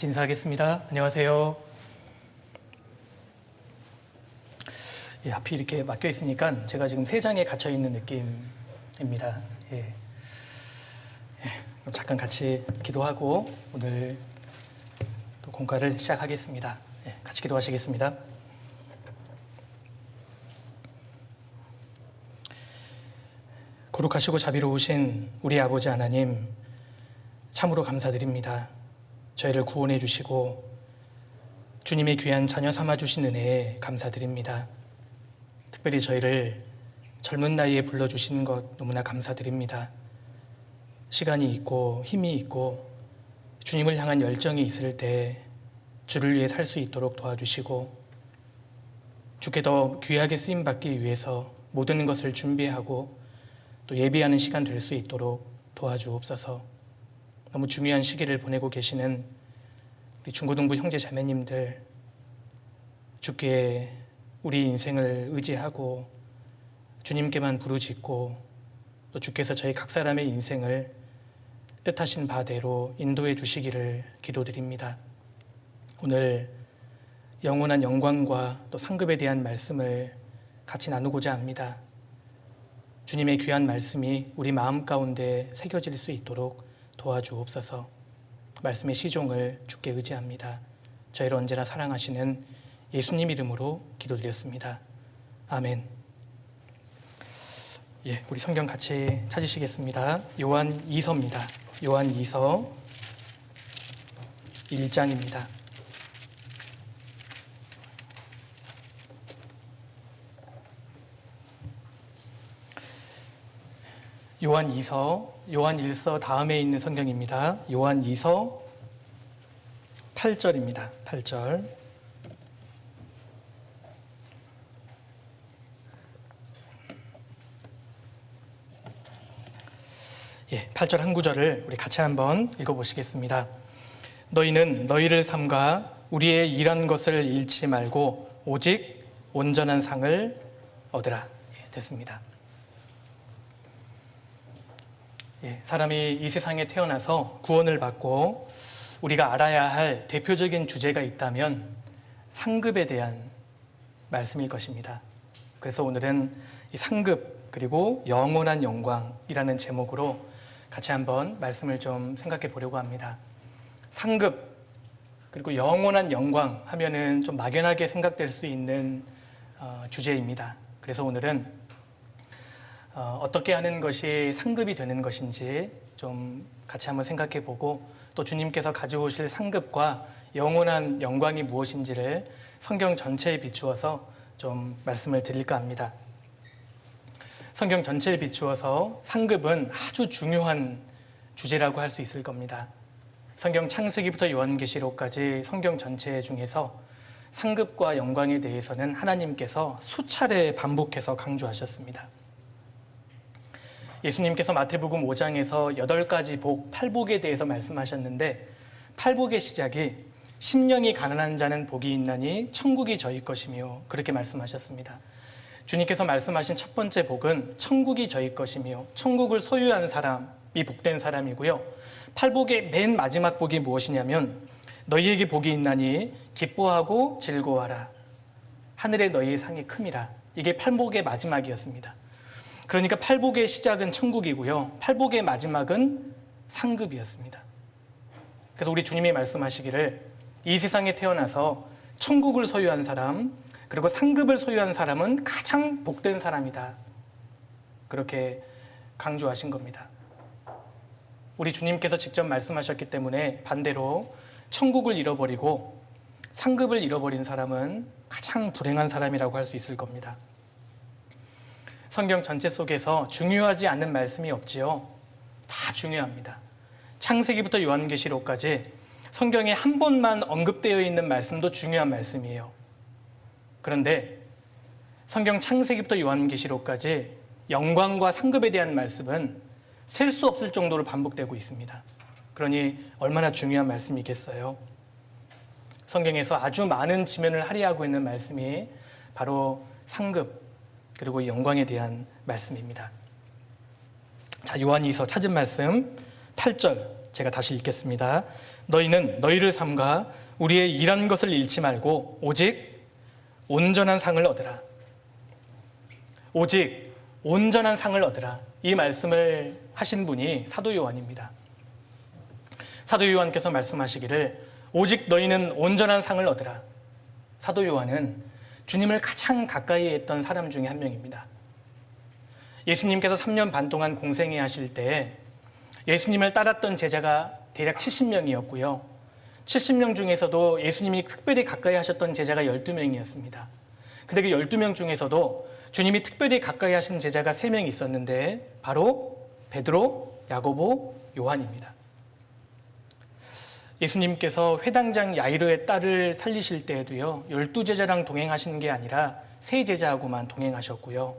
같이 인사하겠습니다. 안녕하세요. 앞이 이렇게 막혀 있으니까 제가 지금 세 장에 갇혀 있는 느낌입니다. 잠깐 같이 기도하고 오늘 또 공과를 시작하겠습니다. 같이 기도하시겠습니다. 거룩하시고 자비로우신 우리 아버지 하나님, 참으로 감사드립니다. 저희를 구원해 주시고 주님의 귀한 자녀 삼아 주신 은혜에 감사드립니다. 특별히 저희를 젊은 나이에 불러주신 것 너무나 감사드립니다. 시간이 있고 힘이 있고 주님을 향한 열정이 있을 때 주를 위해 살 수 있도록 도와주시고 주께 더 귀하게 쓰임받기 위해서 모든 것을 준비하고 또 예비하는 시간 될 수 있도록 도와주옵소서. 너무 중요한 시기를 보내고 계시는 우리 중고등부 형제 자매님들, 주께 우리 인생을 의지하고 주님께만 부르짖고 또 주께서 저희 각 사람의 인생을 뜻하신 바대로 인도해 주시기를 기도드립니다. 오늘 영원한 영광과 또 상급에 대한 말씀을 같이 나누고자 합니다. 주님의 귀한 말씀이 우리 마음 가운데 새겨질 수 있도록 도와주옵소서. 말씀의 시종을 주께 의지합니다. 저희를 언제나 사랑하시는 예수님 이름으로 기도드렸습니다. 아멘. 우리 성경 같이 찾으시겠습니다. 요한 2서입니다. 요한 2서 1장입니다. 요한 2서, 요한 1서 다음에 있는 성경입니다. 요한 2서 8절입니다. 8절. 8절 한 구절을 우리 같이 한번 읽어보시겠습니다. 너희는 너희를 삼가 우리의 일한 것을 잃지 말고 오직 온전한 상을 얻으라. 됐습니다. 사람이 이 세상에 태어나서 구원을 받고 우리가 알아야 할 대표적인 주제가 있다면 상급에 대한 말씀일 것입니다. 그래서 오늘은 이 상급 그리고 영원한 영광이라는 제목으로 같이 한번 말씀을 좀 생각해 보려고 합니다. 상급 그리고 영원한 영광 하면은 좀 막연하게 생각될 수 있는 주제입니다. 그래서 오늘은 어떻게 하는 것이 상급이 되는 것인지 좀 같이 한번 생각해 보고 또 주님께서 가져오실 상급과 영원한 영광이 무엇인지를 성경 전체에 비추어서 좀 말씀을 드릴까 합니다. 성경 전체에 비추어서 상급은 아주 중요한 주제라고 할 수 있을 겁니다. 성경 창세기부터 요한계시록까지 성경 전체 중에서 상급과 영광에 대해서는 하나님께서 수차례 반복해서 강조하셨습니다. 예수님께서 마태복음 5장에서 8가지 복, 8복에 대해서 말씀하셨는데 8복의 시작이 심령이 가난한 자는 복이 있나니 천국이 저희 것이며 그렇게 말씀하셨습니다. 주님께서 말씀하신 첫 번째 복은 천국이 저희 것이며 천국을 소유한 사람이 복된 사람이고요. 8복의 맨 마지막 복이 무엇이냐면 너희에게 복이 있나니 기뻐하고 즐거워하라. 하늘에 너희의 상이 큼이라. 이게 8복의 마지막이었습니다. 그러니까 8복의 시작은 천국이고요. 8복의 마지막은 상급이었습니다. 그래서 우리 주님이 말씀하시기를 이 세상에 태어나서 천국을 소유한 사람 그리고 상급을 소유한 사람은 가장 복된 사람이다. 그렇게 강조하신 겁니다. 우리 주님께서 직접 말씀하셨기 때문에 반대로 천국을 잃어버리고 상급을 잃어버린 사람은 가장 불행한 사람이라고 할 수 있을 겁니다. 성경 전체 속에서 중요하지 않은 말씀이 없지요. 다 중요합니다. 창세기부터 요한계시록까지 성경에 한 번만 언급되어 있는 말씀도 중요한 말씀이에요. 그런데 성경 창세기부터 요한계시록까지 영광과 상급에 대한 말씀은 셀 수 없을 정도로 반복되고 있습니다. 그러니 얼마나 중요한 말씀이겠어요. 성경에서 아주 많은 지면을 할애하고 있는 말씀이 바로 상급 그리고 영광에 대한 말씀입니다. 자, 요한 2서 찾은 말씀 8절 제가 다시 읽겠습니다. 너희는 너희를 삼가 우리의 일한 것을 잃지 말고 오직 온전한 상을 얻으라. 오직 온전한 상을 얻으라. 이 말씀을 하신 분이 사도 요한입니다. 사도 요한께서 말씀하시기를 오직 너희는 온전한 상을 얻으라. 사도 요한은 주님을 가장 가까이 했던 사람 중에 한 명입니다. 예수님께서 3년 반 동안 공생애 하실 때 예수님을 따랐던 제자가 대략 70명이었고요. 70명 중에서도 예수님이 특별히 가까이 하셨던 제자가 12명이었습니다. 근데 그 12명 중에서도 주님이 특별히 가까이 하신 제자가 3명 있었는데 바로 베드로, 야고보, 요한입니다. 예수님께서 회당장 야이로의 딸을 살리실 때에도요, 12제자랑 동행하신 게 아니라 3제자하고만 동행하셨고요.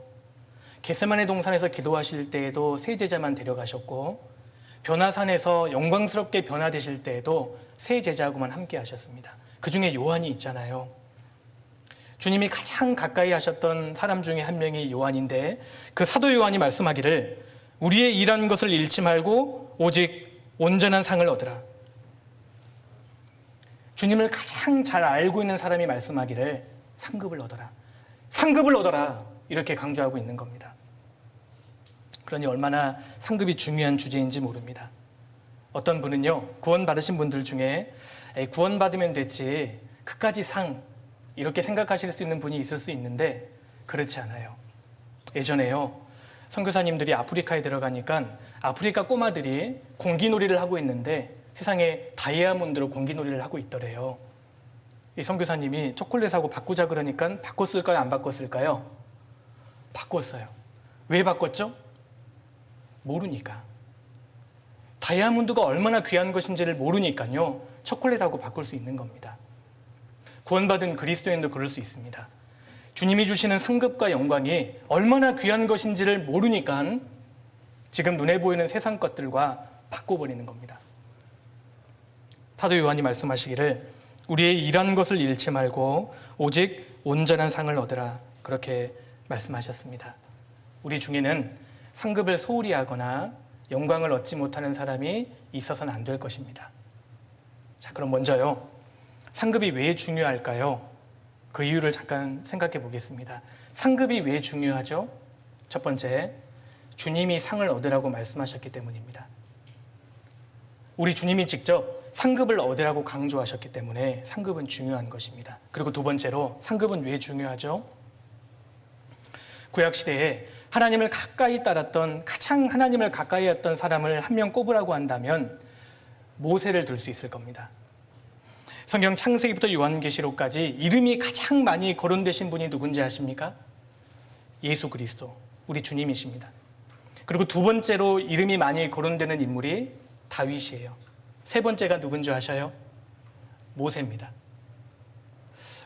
겟세마네 동산에서 기도하실 때에도 3제자만 데려가셨고, 변화산에서 영광스럽게 변화되실 때에도 3제자하고만 함께 하셨습니다. 그 중에 요한이 있잖아요. 주님이 가장 가까이 하셨던 사람 중에 한 명이 요한인데, 그 사도 요한이 말씀하기를 우리의 일한 것을 잃지 말고 오직 온전한 상을 얻으라. 주님을 가장 잘 알고 있는 사람이 말씀하기를 상급을 얻어라. 상급을 얻어라. 이렇게 강조하고 있는 겁니다. 그러니 얼마나 상급이 중요한 주제인지 모릅니다. 어떤 분은요, 구원받으신 분들 중에 구원받으면 됐지 그까지 상 이렇게 생각하실 수 있는 분이 있을 수 있는데 그렇지 않아요. 예전에요, 선교사님들이 아프리카에 들어가니까 아프리카 꼬마들이 공기놀이를 하고 있는데 세상에 다이아몬드로 공기놀이를 하고 있더래요. 이 선교사님이 초콜릿하고 바꾸자 그러니까 바꿨을까요? 안 바꿨을까요? 바꿨어요. 왜 바꿨죠? 모르니까. 다이아몬드가 얼마나 귀한 것인지를 모르니까요, 초콜릿하고 바꿀 수 있는 겁니다. 구원받은 그리스도인도 그럴 수 있습니다. 주님이 주시는 상급과 영광이 얼마나 귀한 것인지를 모르니까 지금 눈에 보이는 세상 것들과 바꿔버리는 겁니다. 사도 요한이 말씀하시기를 우리의 일한 것을 잃지 말고 오직 온전한 상을 얻으라. 그렇게 말씀하셨습니다. 우리 중에는 상급을 소홀히 하거나 영광을 얻지 못하는 사람이 있어서는 안 될 것입니다. 자, 그럼 먼저요, 상급이 왜 중요할까요? 그 이유를 잠깐 생각해 보겠습니다. 상급이 왜 중요하죠? 첫 번째, 주님이 상을 얻으라고 말씀하셨기 때문입니다. 우리 주님이 직접 상급을 얻으라고 강조하셨기 때문에 상급은 중요한 것입니다. 그리고 두 번째로, 상급은 왜 중요하죠? 구약시대에 하나님을 가까이 따랐던, 가장 하나님을 가까이 했던 사람을 한 명 꼽으라고 한다면 모세를 들 수 있을 겁니다. 성경 창세기부터 요한계시록까지 이름이 가장 많이 거론되신 분이 누군지 아십니까? 예수 그리스도, 우리 주님이십니다. 그리고 두 번째로 이름이 많이 거론되는 인물이 다윗이에요. 세 번째가 누군지 아셔요? 모세입니다.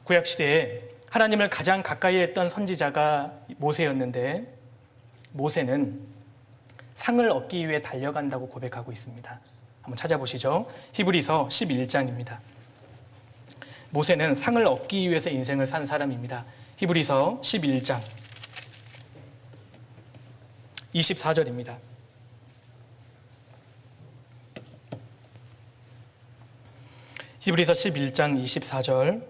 구약시대에 하나님을 가장 가까이 했던 선지자가 모세였는데, 모세는 상을 얻기 위해 달려간다고 고백하고 있습니다. 한번 찾아보시죠. 히브리서 11장입니다. 모세는 상을 얻기 위해서 인생을 산 사람입니다. 히브리서 11장 24절입니다. 히브리서 11장 24절.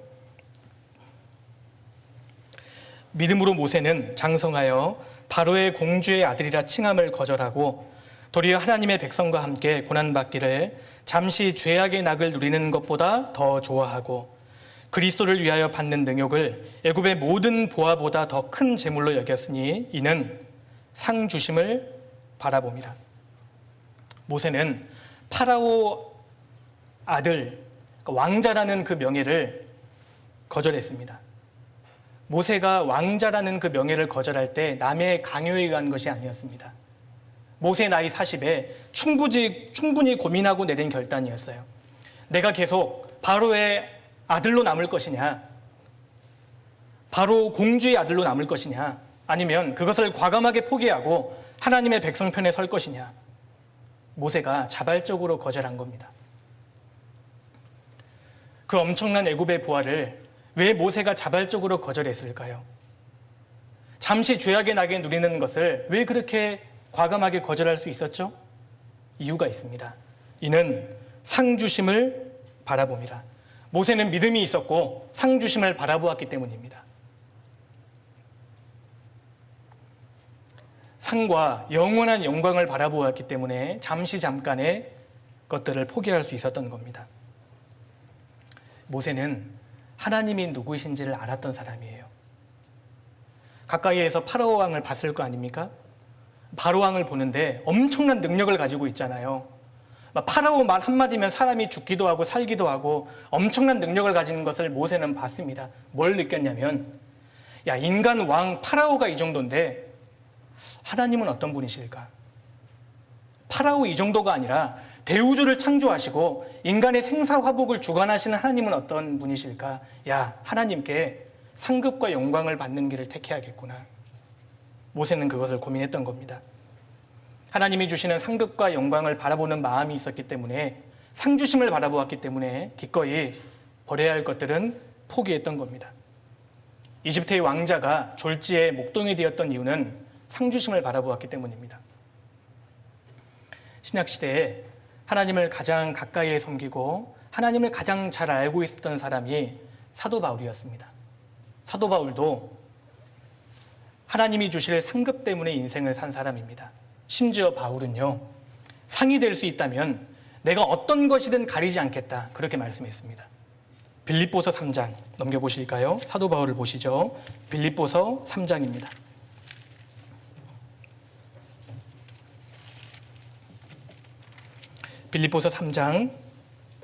믿음으로 모세는 장성하여 바로의 공주의 아들이라 칭함을 거절하고 도리어 하나님의 백성과 함께 고난받기를 잠시 죄악의 낙을 누리는 것보다 더 좋아하고 그리스도를 위하여 받는 능욕을 애굽의 모든 보화보다 더 큰 재물로 여겼으니 이는 상 주심을 바라봄이라. 모세는 파라오 아들, 왕자라는 그 명예를 거절했습니다. 모세가 왕자라는 그 명예를 거절할 때 남의 강요에 의한 것이 아니었습니다. 모세 나이 40에 충분히 고민하고 내린 결단이었어요. 내가 계속 바로의 아들로 남을 것이냐, 바로 공주의 아들로 남을 것이냐, 아니면 그것을 과감하게 포기하고 하나님의 백성 편에 설 것이냐. 모세가 자발적으로 거절한 겁니다. 그 엄청난 애굽의 보화를 왜 모세가 자발적으로 거절했을까요? 잠시 죄악의 낙에 누리는 것을 왜 그렇게 과감하게 거절할 수 있었죠? 이유가 있습니다. 이는 상 주심을 바라봄이라. 모세는 믿음이 있었고 상 주심을 바라보았기 때문입니다. 상과 영원한 영광을 바라보았기 때문에 잠깐의 것들을 포기할 수 있었던 겁니다. 모세는 하나님이 누구이신지를 알았던 사람이에요. 가까이에서 파라오 왕을 봤을 거 아닙니까? 바로 왕을 보는데 엄청난 능력을 가지고 있잖아요. 파라오 말 한마디면 사람이 죽기도 하고 살기도 하고 엄청난 능력을 가지는 것을 모세는 봤습니다. 뭘 느꼈냐면, 야, 인간 왕 파라오가 이 정도인데 하나님은 어떤 분이실까? 파라오 이 정도가 아니라 대우주를 창조하시고 인간의 생사화복을 주관하시는 하나님은 어떤 분이실까? 야, 하나님께 상급과 영광을 받는 길을 택해야겠구나. 모세는 그것을 고민했던 겁니다. 하나님이 주시는 상급과 영광을 바라보는 마음이 있었기 때문에, 상주심을 바라보았기 때문에 기꺼이 버려야 할 것들은 포기했던 겁니다. 이집트의 왕자가 졸지에 목동이 되었던 이유는 상주심을 바라보았기 때문입니다. 신약시대에 하나님을 가장 가까이에 섬기고 하나님을 가장 잘 알고 있었던 사람이 사도 바울이었습니다. 사도 바울도 하나님이 주실 상급 때문에 인생을 산 사람입니다. 심지어 바울은요, 상이 될 수 있다면 내가 어떤 것이든 가리지 않겠다, 그렇게 말씀했습니다. 빌립보서 3장 넘겨보실까요? 사도 바울을 보시죠. 빌립보서 3장입니다. 빌립보서 3장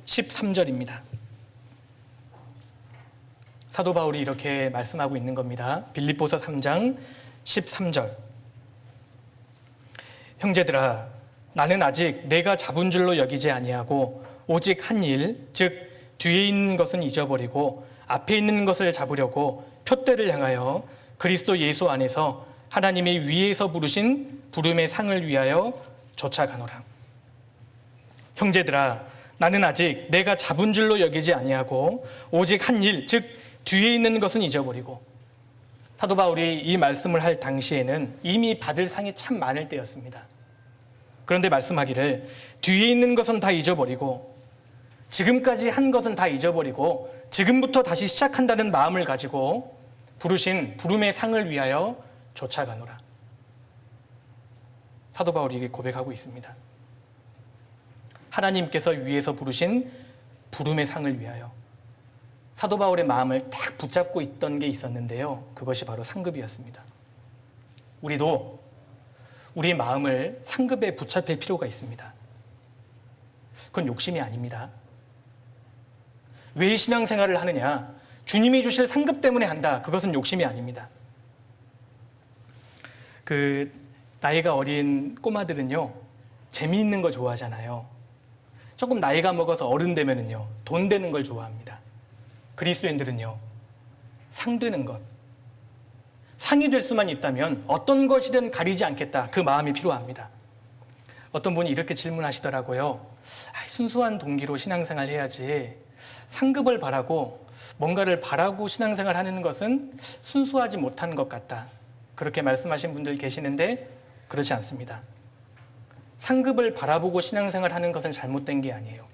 13절입니다. 사도 바울이 이렇게 말씀하고 있는 겁니다. 빌립보서 3장 13절. 형제들아, 나는 아직 내가 잡은 줄로 여기지 아니하고 오직 한 일, 즉 뒤에 있는 것은 잊어버리고 앞에 있는 것을 잡으려고 표대를 향하여 그리스도 예수 안에서 하나님의 위에서 부르신 부름의 상을 위하여 쫓아가노라. 형제들아, 나는 아직 내가 잡은 줄로 여기지 아니하고 오직 한 일, 즉 뒤에 있는 것은 잊어버리고. 사도 바울이 이 말씀을 할 당시에는 이미 받을 상이 참 많을 때였습니다. 그런데 말씀하기를 뒤에 있는 것은 다 잊어버리고 지금까지 한 것은 다 잊어버리고 지금부터 다시 시작한다는 마음을 가지고 부르신 부름의 상을 위하여 쫓아가노라. 사도 바울이 이렇게 고백하고 있습니다. 하나님께서 위에서 부르신 부름의 상을 위하여. 사도 바울의 마음을 딱 붙잡고 있던 게 있었는데요, 그것이 바로 상급이었습니다. 우리도 우리의 마음을 상급에 붙잡힐 필요가 있습니다. 그건 욕심이 아닙니다. 왜 신앙생활을 하느냐? 주님이 주실 상급 때문에 한다. 그것은 욕심이 아닙니다. 나이가 어린 꼬마들은요, 재미있는 거 좋아하잖아요. 조금 나이가 먹어서 어른 되면은요, 돈 되는 걸 좋아합니다. 그리스도인들은요, 상 되는 것, 상이 될 수만 있다면 어떤 것이든 가리지 않겠다, 그 마음이 필요합니다. 어떤 분이 이렇게 질문하시더라고요. 순수한 동기로 신앙생활 해야지 상급을 바라고 뭔가를 바라고 신앙생활 하는 것은 순수하지 못한 것 같다, 그렇게 말씀하신 분들 계시는데 그렇지 않습니다. 상급을 바라보고 신앙생활 하는 것은 잘못된 게 아니에요.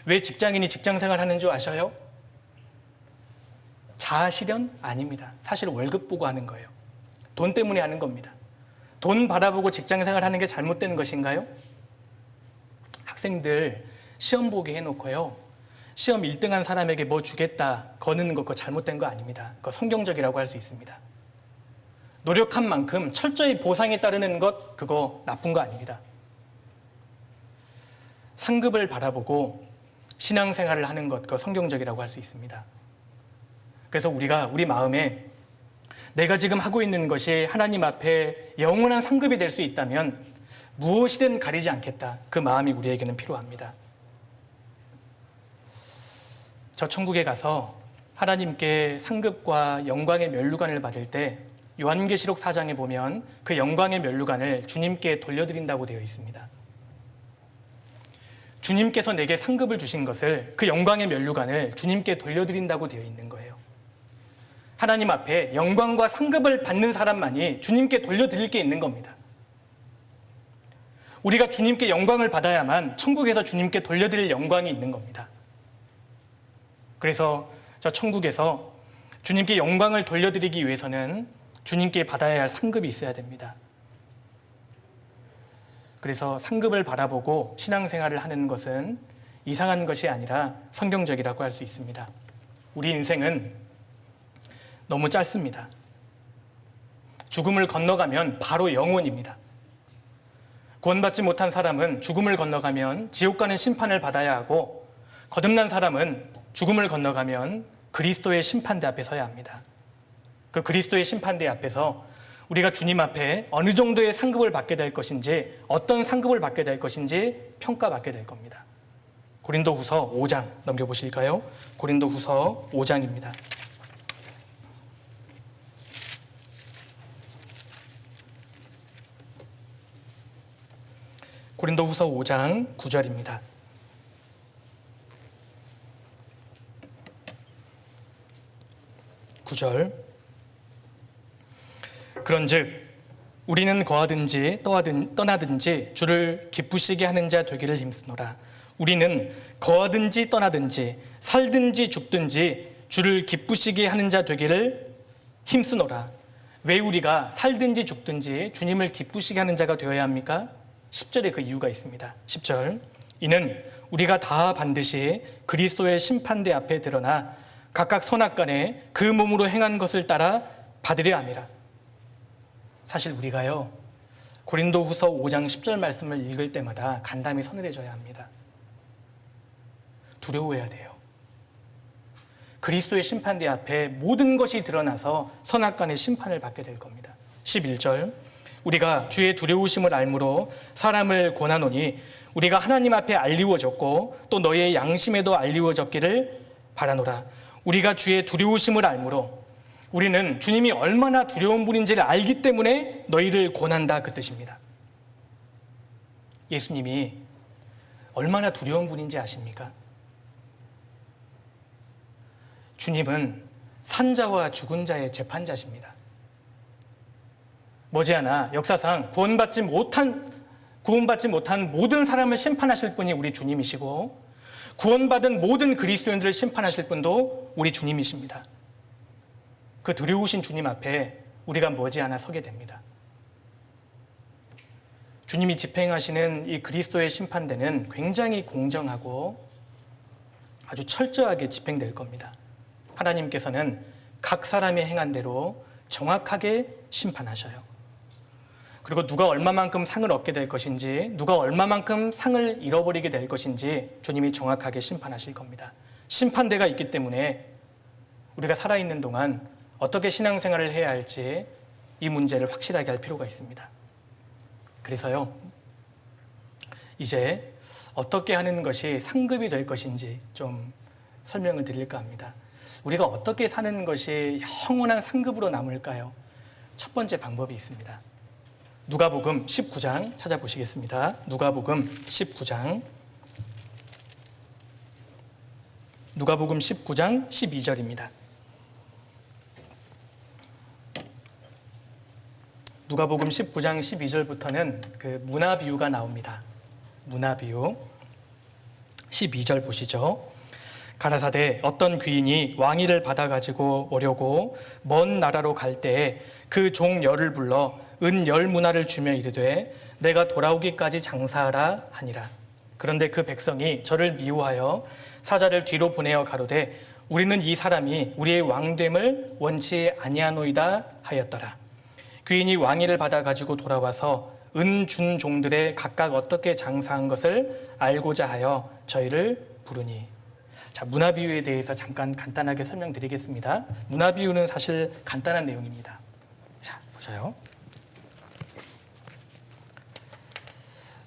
왜 직장인이 직장생활 하는 줄 아셔요? 자아실현? 아닙니다. 사실 월급 보고 하는 거예요. 돈 때문에 하는 겁니다. 돈 바라보고 직장생활 하는 게 잘못된 것인가요? 학생들 시험 보게 해놓고요, 시험 1등한 사람에게 뭐 주겠다 거는 거, 그거 잘못된 거 아닙니다. 그거 성경적이라고 할 수 있습니다. 노력한 만큼 철저히 보상에 따르는 것, 그거 나쁜 거 아닙니다. 상급을 바라보고 신앙생활을 하는 것, 그거 성경적이라고 할 수 있습니다. 그래서 우리가 우리 마음에 내가 지금 하고 있는 것이 하나님 앞에 영원한 상급이 될 수 있다면 무엇이든 가리지 않겠다, 그 마음이 우리에게는 필요합니다. 저 천국에 가서 하나님께 상급과 영광의 면류관을 받을 때 요한계시록 4장에 보면 그 영광의 면류관을 주님께 돌려드린다고 되어 있습니다. 주님께서 내게 상급을 주신 것을, 그 영광의 면류관을 주님께 돌려드린다고 되어 있는 거예요. 하나님 앞에 영광과 상급을 받는 사람만이 주님께 돌려드릴 게 있는 겁니다. 우리가 주님께 영광을 받아야만 천국에서 주님께 돌려드릴 영광이 있는 겁니다. 그래서 저 천국에서 주님께 영광을 돌려드리기 위해서는 주님께 받아야 할 상급이 있어야 됩니다. 그래서 상급을 바라보고 신앙생활을 하는 것은 이상한 것이 아니라 성경적이라고 할 수 있습니다. 우리 인생은 너무 짧습니다. 죽음을 건너가면 바로 영원입니다. 구원받지 못한 사람은 죽음을 건너가면 지옥 가는 심판을 받아야 하고, 거듭난 사람은 죽음을 건너가면 그리스도의 심판대 앞에 서야 합니다. 그 그리스도의 심판대 앞에서 우리가 주님 앞에 어느 정도의 상급을 받게 될 것인지, 어떤 상급을 받게 될 것인지 평가받게 될 겁니다. 고린도후서 5장 넘겨보실까요? 고린도후서 5장입니다. 고린도후서 5장 9절입니다. 9절. 그런즉 우리는 거하든지 떠나든지 주를 기쁘시게 하는 자 되기를 힘쓰노라. 우리는 거하든지 떠나든지 살든지 죽든지 주를 기쁘시게 하는 자 되기를 힘쓰노라. 왜 우리가 살든지 죽든지 주님을 기쁘시게 하는 자가 되어야 합니까? 10절에 그 이유가 있습니다. 10절. 이는 우리가 다 반드시 그리스도의 심판대 앞에 드러나 각각 선악간에 그 몸으로 행한 것을 따라 받으려 함이라. 사실 우리가요, 고린도후서 5장 10절 말씀을 읽을 때마다 간담이 서늘해져야 합니다. 두려워해야 돼요. 그리스도의 심판대 앞에 모든 것이 드러나서 선악간의 심판을 받게 될 겁니다. 11절. 우리가 주의 두려우심을 알므로 사람을 권하노니 우리가 하나님 앞에 알리워졌고 또 너희의 양심에도 알리워졌기를 바라노라. 우리가 주의 두려우심을 알므로, 우리는 주님이 얼마나 두려운 분인지를 알기 때문에 너희를 권한다, 그 뜻입니다. 예수님이 얼마나 두려운 분인지 아십니까? 주님은 산자와 죽은 자의 재판자십니다. 머지않아 역사상 구원받지 못한 모든 사람을 심판하실 분이 우리 주님이시고, 구원받은 모든 그리스도인들을 심판하실 분도 우리 주님이십니다. 그 두려우신 주님 앞에 우리가 머지않아 서게 됩니다. 주님이 집행하시는 이 그리스도의 심판대는 굉장히 공정하고 아주 철저하게 집행될 겁니다. 하나님께서는 각 사람이 행한 대로 정확하게 심판하셔요. 그리고 누가 얼마만큼 상을 얻게 될 것인지, 누가 얼마만큼 상을 잃어버리게 될 것인지 주님이 정확하게 심판하실 겁니다. 심판대가 있기 때문에 우리가 살아있는 동안 어떻게 신앙생활을 해야 할지 이 문제를 확실하게 할 필요가 있습니다. 그래서요, 이제 어떻게 하는 것이 상급이 될 것인지 좀 설명을 드릴까 합니다. 우리가 어떻게 사는 것이 영원한 상급으로 남을까요? 첫 번째 방법이 있습니다. 누가복음 19장 찾아보시겠습니다. 누가복음 19장 12절입니다. 누가복음 19장 12절부터는 그 문화비유가 나옵니다. 문화비유 12절 보시죠. 가라사대 어떤 귀인이 왕위를 받아가지고 오려고 먼 나라로 갈 때에 그 종 열을 불러 은 10문화를 주며 이르되 내가 돌아오기까지 장사하라 하니라. 그런데 그 백성이 저를 미워하여 사자를 뒤로 보내어 가로되 우리는 이 사람이 우리의 왕됨을 원치 아니하노이다 하였더라. 귀인이 왕위를 받아 가지고 돌아와서 은 준 종들의 각각 어떻게 장사한 것을 알고자 하여 저희를 부르니. 자, 문화비유에 대해서 잠깐 간단하게 설명드리겠습니다. 문화비유는 사실 간단한 내용입니다. 자, 보셔요.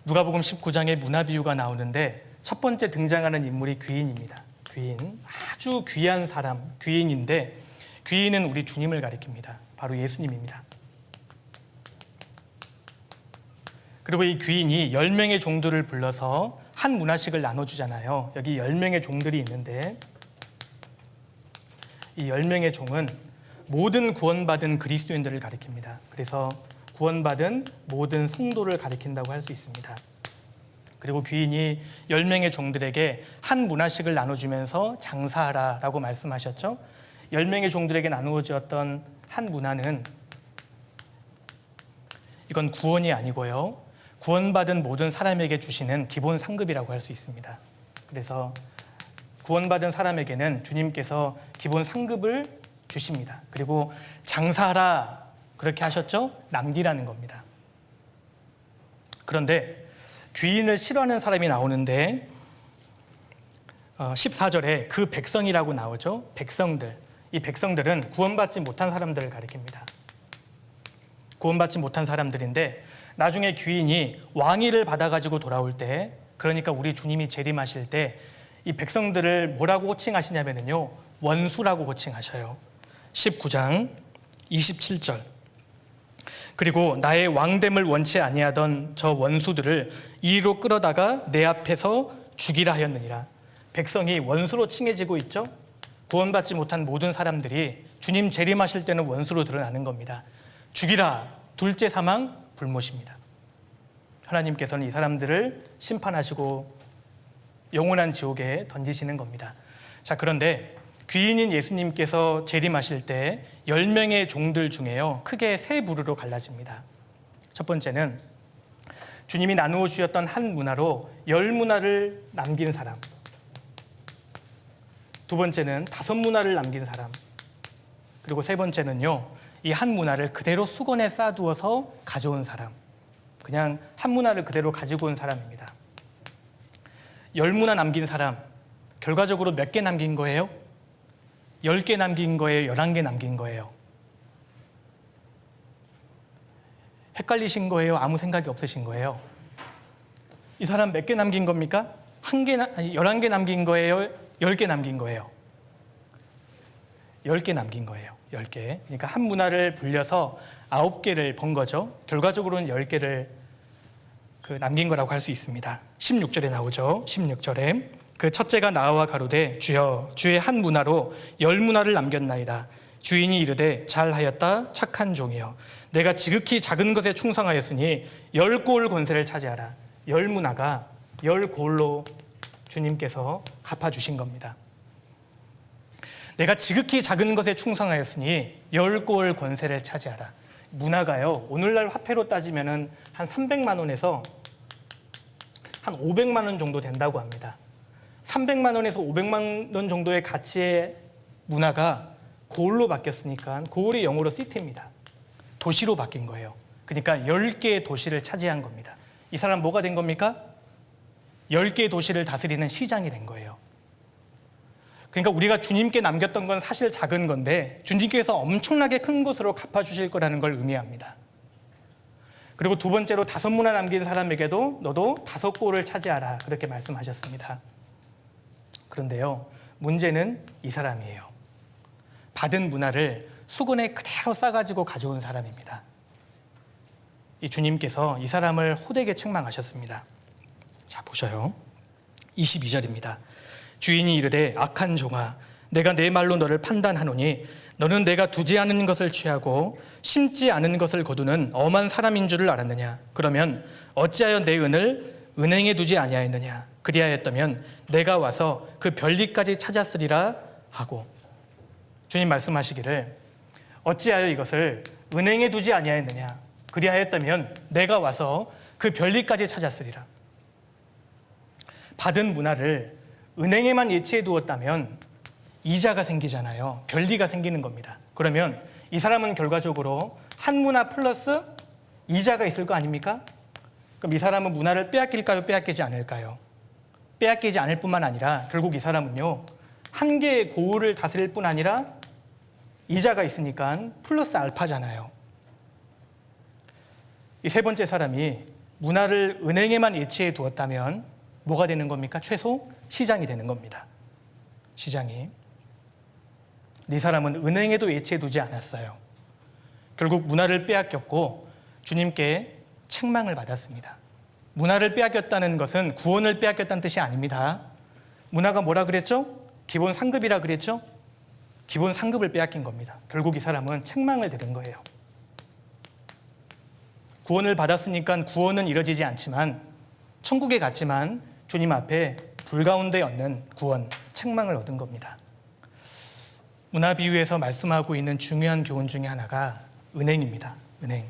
누가복음 19장에 문화비유가 나오는데 첫 번째 등장하는 인물이 귀인입니다. 귀인, 아주 귀한 사람, 귀인인데 귀인은 우리 주님을 가리킵니다. 바로 예수님입니다. 그리고 이 귀인이 10명의 종들을 불러서 한 문화씩을 나눠주잖아요. 여기 10명의 종들이 있는데 이 10명의 종은 모든 구원받은 그리스도인들을 가리킵니다. 그래서 구원받은 모든 성도를 가리킨다고 할 수 있습니다. 그리고 귀인이 10명의 종들에게 한 문화씩을 나눠주면서 장사하라라고 말씀하셨죠. 10명의 종들에게 나누어졌던 한 문화는 이건 구원이 아니고요, 구원받은 모든 사람에게 주시는 기본 상급이라고 할 수 있습니다. 그래서 구원받은 사람에게는 주님께서 기본 상급을 주십니다. 그리고 장사하라 그렇게 하셨죠? 남기라는 겁니다. 그런데 귀인을 싫어하는 사람이 나오는데 14절에 그 백성이라고 나오죠. 백성들. 이 백성들은 구원받지 못한 사람들을 가리킵니다. 구원받지 못한 사람들인데 나중에 귀인이 왕위를 받아가지고 돌아올 때, 그러니까 우리 주님이 재림하실 때 이 백성들을 뭐라고 호칭하시냐면요, 원수라고 호칭하셔요. 19장 27절. 그리고 나의 왕됨을 원치 아니하던 저 원수들을 이리로 끌어다가 내 앞에서 죽이라 하였느니라. 백성이 원수로 칭해지고 있죠. 구원받지 못한 모든 사람들이 주님 재림하실 때는 원수로 드러나는 겁니다. 죽이라, 둘째 사망, 불못입니다. 하나님께서는 이 사람들을 심판하시고 영원한 지옥에 던지시는 겁니다. 자, 그런데 귀인인 예수님께서 재림하실 때 10명의 종들 중에요, 크게 세 부류로 갈라집니다. 첫 번째는 주님이 나누어 주셨던 한 문화로 10문화를 남긴 사람, 두 번째는 5문화를 남긴 사람, 그리고 세 번째는요, 이 한 문화를 그대로 수건에 싸두어서 가져온 사람, 그냥 한 문화를 그대로 가지고 온 사람입니다. 10문화 남긴 사람, 결과적으로 몇 개 남긴 거예요? 10개 남긴 거예요? 11개 남긴 거예요? 헷갈리신 거예요? 아무 생각이 없으신 거예요? 이 사람 몇 개 남긴 겁니까? 11개 남긴 거예요? 10개 남긴 거예요? 10개 남긴 거예요. 10개. 그러니까 한 문화를 불려서 9개를 번 거죠. 결과적으로는 10개를 남긴 거라고 할 수 있습니다. 16절에 나오죠. 16절에 그 첫째가 나와 가로되 주여 주의 한 문화로 10문화를 남겼나이다. 주인이 이르되 잘하였다 착한 종이여, 내가 지극히 작은 것에 충성하였으니 10고을 권세를 차지하라. 10문화가 10고을로 주님께서 갚아주신 겁니다. 내가 지극히 작은 것에 충성하였으니 10고을 권세를 차지하라. 문화가요, 오늘날 화폐로 따지면은 한 300만 원에서 한 500만 원 정도 된다고 합니다. 300만 원에서 500만 원 정도의 가치의 문화가 고을로 바뀌었으니까 고을이 영어로 시티입니다. 도시로 바뀐 거예요. 그러니까 10개의 도시를 차지한 겁니다. 이 사람 뭐가 된 겁니까? 10개의 도시를 다스리는 시장이 된 거예요. 그러니까 우리가 주님께 남겼던 건 사실 작은 건데 주님께서 엄청나게 큰 것으로 갚아주실 거라는 걸 의미합니다. 그리고 두 번째로 5문화 남긴 사람에게도 너도 5고를 차지하라, 그렇게 말씀하셨습니다. 그런데요, 문제는 이 사람이에요. 받은 문화를 수건에 그대로 싸가지고 가져온 사람입니다. 이 주님께서 이 사람을 호되게 책망하셨습니다. 자, 보셔요. 22절입니다. 주인이 이르되 악한 종아, 내가 내 말로 너를 판단하노니 너는 내가 두지 않은 것을 취하고 심지 않은 것을 거두는 엄한 사람인 줄을 알았느냐? 그러면 어찌하여 내 은을 은행에 두지 아니하였느냐? 그리하였다면 내가 와서 그 별리까지 찾았으리라 하고. 주님 말씀하시기를 어찌하여 이것을 은행에 두지 아니하였느냐? 그리하였다면 내가 와서 그 별리까지 찾았으리라. 받은 문화를 은행에만 예치해 두었다면 이자가 생기잖아요. 별리가 생기는 겁니다. 그러면 이 사람은 결과적으로 한 문화 플러스 이자가 있을 거 아닙니까? 그럼 이 사람은 문화를 빼앗길까요? 빼앗기지 않을까요? 빼앗기지 않을 뿐만 아니라 결국 이 사람은요, 한 개의 고을을 다스릴 뿐 아니라 이자가 있으니까 플러스 알파잖아요. 이 세 번째 사람이 문화를 은행에만 예치해 두었다면 뭐가 되는 겁니까? 최소 시장이 되는 겁니다. 시장이. 이 사람은 은행에도 예치해 두지 않았어요. 결국 문화를 빼앗겼고 주님께 책망을 받았습니다. 문화를 빼앗겼다는 것은 구원을 빼앗겼다는 뜻이 아닙니다. 문화가 뭐라 그랬죠? 기본 상급이라 그랬죠? 기본 상급을 빼앗긴 겁니다. 결국 이 사람은 책망을 들은 거예요. 구원을 받았으니까 구원은 이루어지지 않지만 천국에 갔지만 주님 앞에 불 가운데 얻는 구원, 책망을 얻은 겁니다. 문화 비유에서 말씀하고 있는 중요한 교훈 중에 하나가 은행입니다. 은행.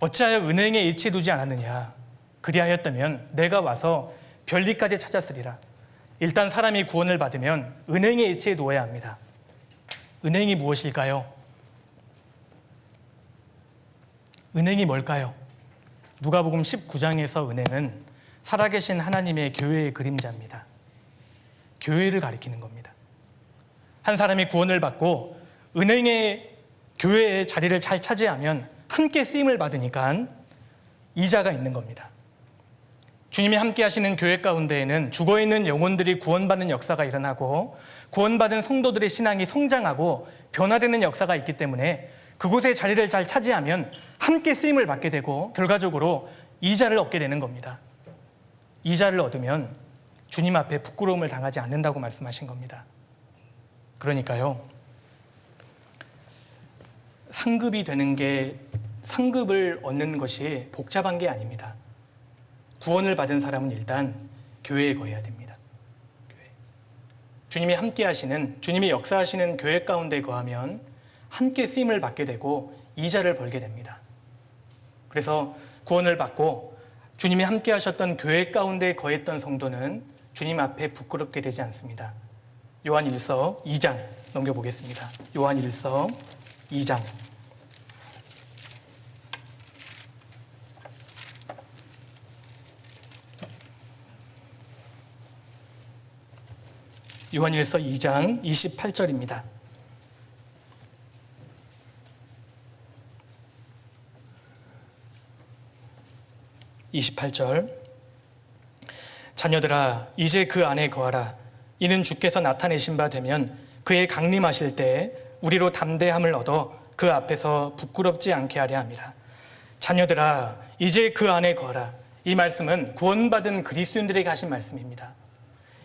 어찌하여 은행에 일체 두지 않았느냐? 그리하였다면 내가 와서 별리까지 찾았으리라. 일단 사람이 구원을 받으면 은행에 일체에 두어야 합니다. 은행이 무엇일까요? 은행이 뭘까요? 누가복음 19장에서 은행은 살아계신 하나님의 교회의 그림자입니다. 교회를 가리키는 겁니다. 한 사람이 구원을 받고 은행의 교회의 자리를 잘 차지하면 함께 쓰임을 받으니까 이자가 있는 겁니다. 주님이 함께 하시는 교회 가운데에는 죽어있는 영혼들이 구원받는 역사가 일어나고 구원받은 성도들의 신앙이 성장하고 변화되는 역사가 있기 때문에 그곳의 자리를 잘 차지하면 함께 쓰임을 받게 되고 결과적으로 이자를 얻게 되는 겁니다. 이자를 얻으면 주님 앞에 부끄러움을 당하지 않는다고 말씀하신 겁니다. 그러니까요, 상급을 얻는 것이 복잡한 게 아닙니다. 구원을 받은 사람은 일단 교회에 거해야 됩니다. 주님이 함께 하시는, 주님이 역사하시는 교회 가운데 거하면 함께 쓰임을 받게 되고 이자를 벌게 됩니다. 그래서 구원을 받고 주님이 함께 하셨던 교회 가운데 거했던 성도는 주님 앞에 부끄럽게 되지 않습니다. 요한일서 2장 넘겨보겠습니다. 요한일서 2장. 요한일서 2장 28절입니다. 자녀들아 이제 그 안에 거하라. 이는 주께서 나타내신 바 되면 그의 강림하실 때 우리로 담대함을 얻어 그 앞에서 부끄럽지 않게 하려 함이라. 자녀들아 이제 그 안에 거하라. 이 말씀은 구원받은 그리스도인들에게 하신 말씀입니다.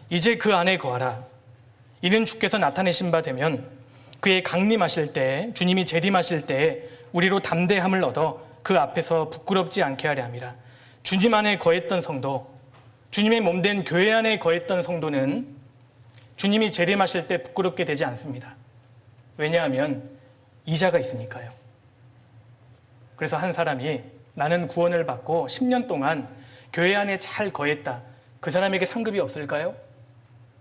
이제 그 안에 거하라. 이는 주께서 나타내신 바 되면 그의 강림하실 때, 주님이 재림하실 때 우리로 담대함을 얻어 그 앞에서 부끄럽지 않게 하려 함이라. 주님 안에 거했던 성도, 주님의 몸된 교회 안에 거했던 성도는 주님이 재림하실 때 부끄럽게 되지 않습니다. 왜냐하면 이자가 있으니까요. 그래서 한 사람이 나는 구원을 받고 10년 동안 교회 안에 잘 거했다. 그 사람에게 상급이 없을까요?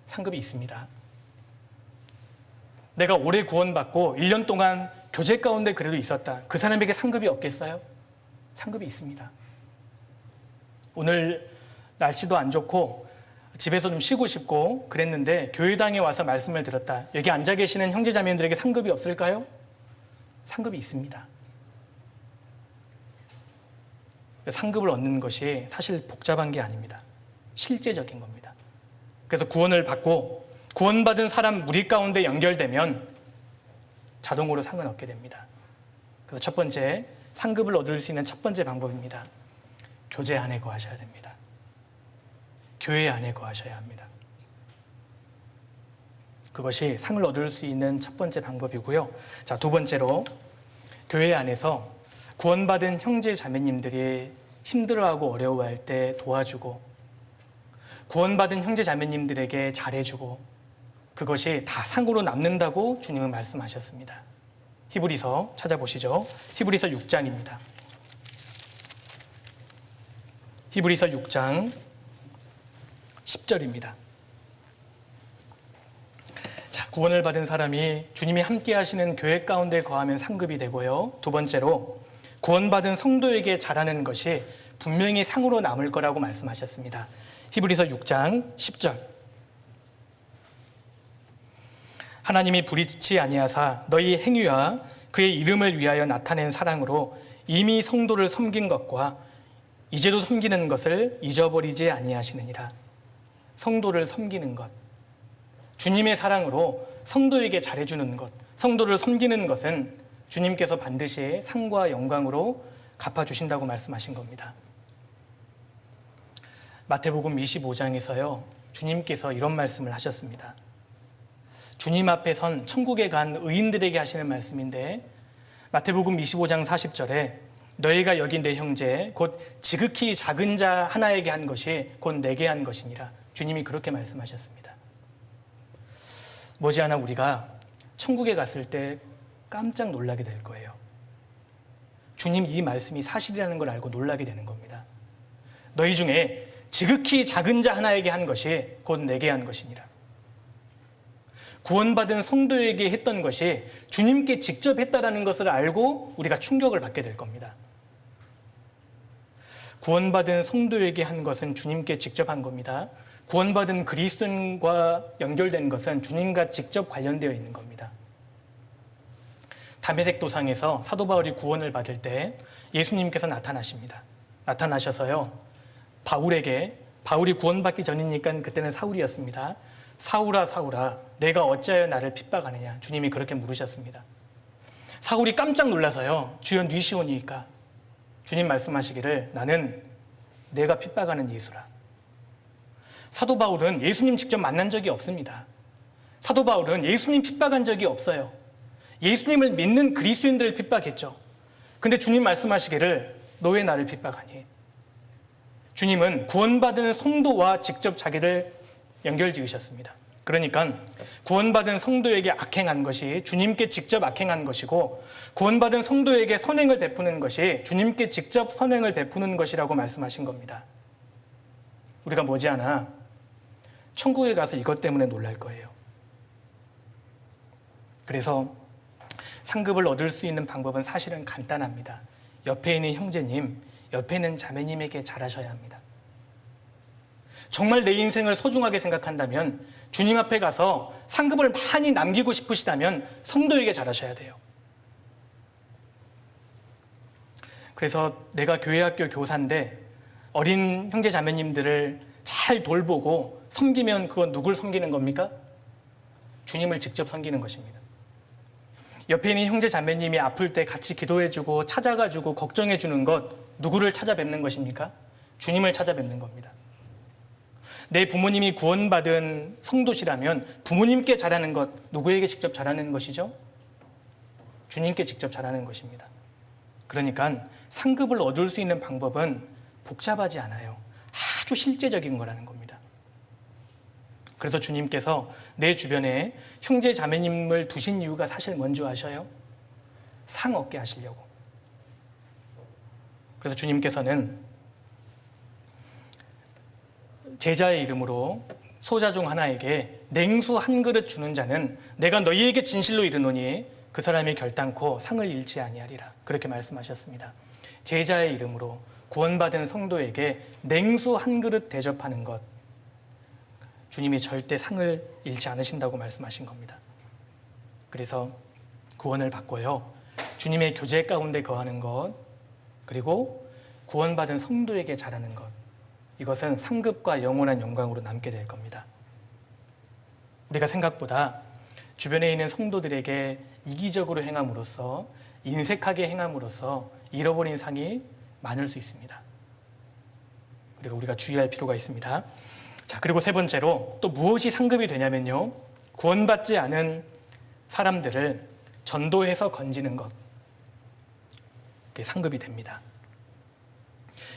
상급이 있습니다. 내가 오래 구원받고 1년 동안 교제 가운데 그래도 있었다. 그 사람에게 상급이 없겠어요? 상급이 있습니다. 오늘 날씨도 안 좋고 집에서 좀 쉬고 싶고 그랬는데 교회당에 와서 말씀을 들었다. 여기 앉아 계시는 형제자매들에게 상급이 없을까요? 상급이 있습니다. 상급을 얻는 것이 사실 복잡한 게 아닙니다. 실제적인 겁니다. 그래서 구원을 받고 구원받은 사람 무리 가운데 연결되면 자동으로 상을 얻게 됩니다. 그래서 첫 번째, 상급을 얻을 수 있는 첫 번째 방법입니다. 교제 안에 거하셔야 됩니다. 교회 안에 거하셔야 합니다. 그것이 상을 얻을 수 있는 첫 번째 방법이고요. 자, 두 번째로 교회 안에서 구원받은 형제 자매님들이 힘들어하고 어려워할 때 도와주고 구원받은 형제 자매님들에게 잘해주고 그것이 다 상으로 남는다고 주님은 말씀하셨습니다. 히브리서 찾아보시죠. 히브리서 6장입니다. 히브리서 6장 10절입니다. 자, 구원을 받은 사람이 주님이 함께 하시는 교회 가운데 거하면 상급이 되고요. 두 번째로 구원받은 성도에게 잘하는 것이 분명히 상으로 남을 거라고 말씀하셨습니다. 히브리서 6장 10절. 하나님이 불의치 아니하사 너희 행위와 그의 이름을 위하여 나타낸 사랑으로 이미 성도를 섬긴 것과 이제도 섬기는 것을 잊어버리지 아니하시느니라. 성도를 섬기는 것, 주님의 사랑으로 성도에게 잘해주는 것, 성도를 섬기는 것은 주님께서 반드시 상과 영광으로 갚아주신다고 말씀하신 겁니다. 마태복음 25장에서요, 주님께서 이런 말씀을 하셨습니다. 주님 앞에 선 천국에 간 의인들에게 하시는 말씀인데 마태복음 25장 40절에 너희가 여기 내 형제 곧 지극히 작은 자 하나에게 한 것이 곧 내게 한 것이니라. 주님이 그렇게 말씀하셨습니다. 머지않아 우리가 천국에 갔을 때 깜짝 놀라게 될 거예요. 주님 이 말씀이 사실이라는 걸 알고 놀라게 되는 겁니다. 너희 중에 지극히 작은 자 하나에게 한 것이 곧 내게 한 것이니라. 구원받은 성도에게 했던 것이 주님께 직접 했다라는 것을 알고 우리가 충격을 받게 될 겁니다. 구원받은 성도에게 한 것은 주님께 직접 한 겁니다. 구원받은 그리스도인과 연결된 것은 주님과 직접 관련되어 있는 겁니다. 다메섹 도상에서 사도 바울이 구원을 받을 때 예수님께서 나타나십니다. 나타나셔서요, 바울이 구원받기 전이니까 그때는 사울이었습니다. 사울아 사울아 내가 어찌하여 나를 핍박하느냐. 주님이 그렇게 물으셨습니다. 사울이 깜짝 놀라서요, 주여 뉘시오니이까. 주님 말씀하시기를 나는 내가 핍박하는 예수라. 사도 바울은 예수님 직접 만난 적이 없습니다. 사도 바울은 예수님 핍박한 적이 없어요. 예수님을 믿는 그리스도인들을 핍박했죠. 근데 주님 말씀하시기를 너 왜 나를 핍박하니? 주님은 구원받은 성도와 직접 자기를 연결지으셨습니다. 그러니까 구원받은 성도에게 악행한 것이 주님께 직접 악행한 것이고, 구원받은 성도에게 선행을 베푸는 것이 주님께 직접 선행을 베푸는 것이라고 말씀하신 겁니다. 우리가 머지않아 천국에 가서 이것 때문에 놀랄 거예요. 그래서 상급을 얻을 수 있는 방법은 사실은 간단합니다. 옆에 있는 형제님, 옆에 있는 자매님에게 잘하셔야 합니다. 정말 내 인생을 소중하게 생각한다면, 주님 앞에 가서 상급을 많이 남기고 싶으시다면 성도에게 잘하셔야 돼요. 그래서 내가 교회학교 교사인데 어린 형제 자매님들을 잘 돌보고 섬기면 그건 누굴 섬기는 겁니까? 주님을 직접 섬기는 것입니다. 옆에 있는 형제 자매님이 아플 때 같이 기도해주고 찾아가주고 걱정해주는 것, 누구를 찾아뵙는 것입니까? 주님을 찾아뵙는 겁니다. 내 부모님이 구원받은 성도시라면 부모님께 잘하는 것, 누구에게 직접 잘하는 것이죠? 주님께 직접 잘하는 것입니다. 그러니까 상급을 얻을 수 있는 방법은 복잡하지 않아요. 아주 실제적인 거라는 겁니다. 그래서 주님께서 내 주변에 형제 자매님을 두신 이유가 사실 뭔지 아셔요? 상 얻게 하시려고. 그래서 주님께서는 제자의 이름으로 소자 중 하나에게 냉수 한 그릇 주는 자는 내가 너희에게 진실로 이르노니 그 사람이 결단코 상을 잃지 아니하리라. 그렇게 말씀하셨습니다. 제자의 이름으로 구원받은 성도에게 냉수 한 그릇 대접하는 것, 주님이 절대 상을 잃지 않으신다고 말씀하신 겁니다. 그래서 구원을 받고요, 주님의 교제 가운데 거하는 것, 그리고 구원받은 성도에게 잘하는 것, 이것은 상급과 영원한 영광으로 남게 될 겁니다. 우리가 생각보다 주변에 있는 성도들에게 이기적으로 행함으로써, 인색하게 행함으로써 잃어버린 상이 많을 수 있습니다. 그리고 우리가 주의할 필요가 있습니다. 자, 그리고 세 번째로 또 무엇이 상급이 되냐면요, 구원받지 않은 사람들을 전도해서 건지는 것, 그게 상급이 됩니다.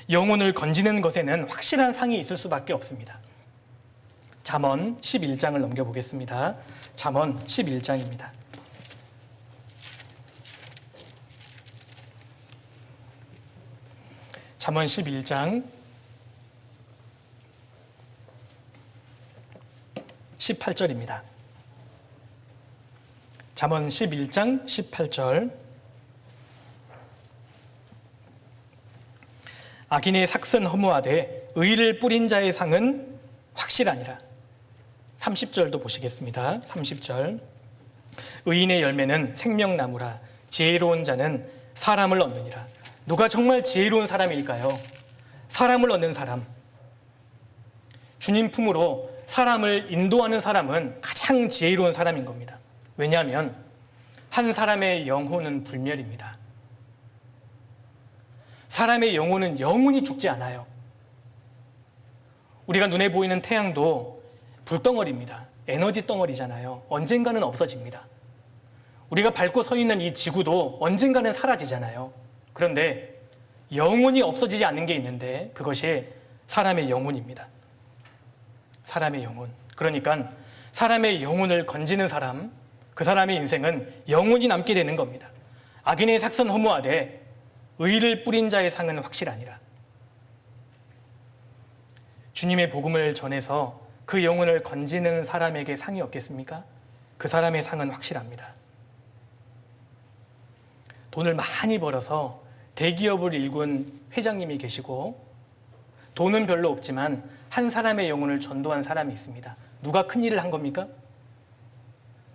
영혼을 건지는 것에는 확실한 상이 있을 수밖에 없습니다. 잠언 11장을 넘겨보겠습니다. 잠언 11장입니다. 잠언 11장 18절입니다. 잠언 11장 18절. 악인의 삭은 허무하되 의를 뿌린 자의 상은 확실하니라. 30절도 보시겠습니다. 30절. 의인의 열매는 생명나무라. 지혜로운 자는 사람을 얻느니라. 누가 정말 지혜로운 사람일까요? 사람을 얻는 사람. 주님 품으로 사람을 인도하는 사람은 가장 지혜로운 사람인 겁니다. 왜냐하면 한 사람의 영혼은 불멸입니다. 사람의 영혼은 영원히 죽지 않아요. 우리가 눈에 보이는 태양도 불덩어리입니다. 에너지 덩어리잖아요. 언젠가는 없어집니다. 우리가 밟고 서 있는 이 지구도 언젠가는 사라지잖아요. 그런데 영원히 없어지지 않는 게 있는데 그것이 사람의 영혼입니다. 사람의 영혼. 그러니까 사람의 영혼을 건지는 사람, 그 사람의 인생은 영원히 남게 되는 겁니다. 악인의 삭선 허무하되 의를 뿌린 자의 상은 확실하니라. 주님의 복음을 전해서 그 영혼을 건지는 사람에게 상이 없겠습니까? 그 사람의 상은 확실합니다. 돈을 많이 벌어서 대기업을 일군 회장님이 계시고 돈은 별로 없지만 한 사람의 영혼을 전도한 사람이 있습니다. 누가 큰 일을 한 겁니까?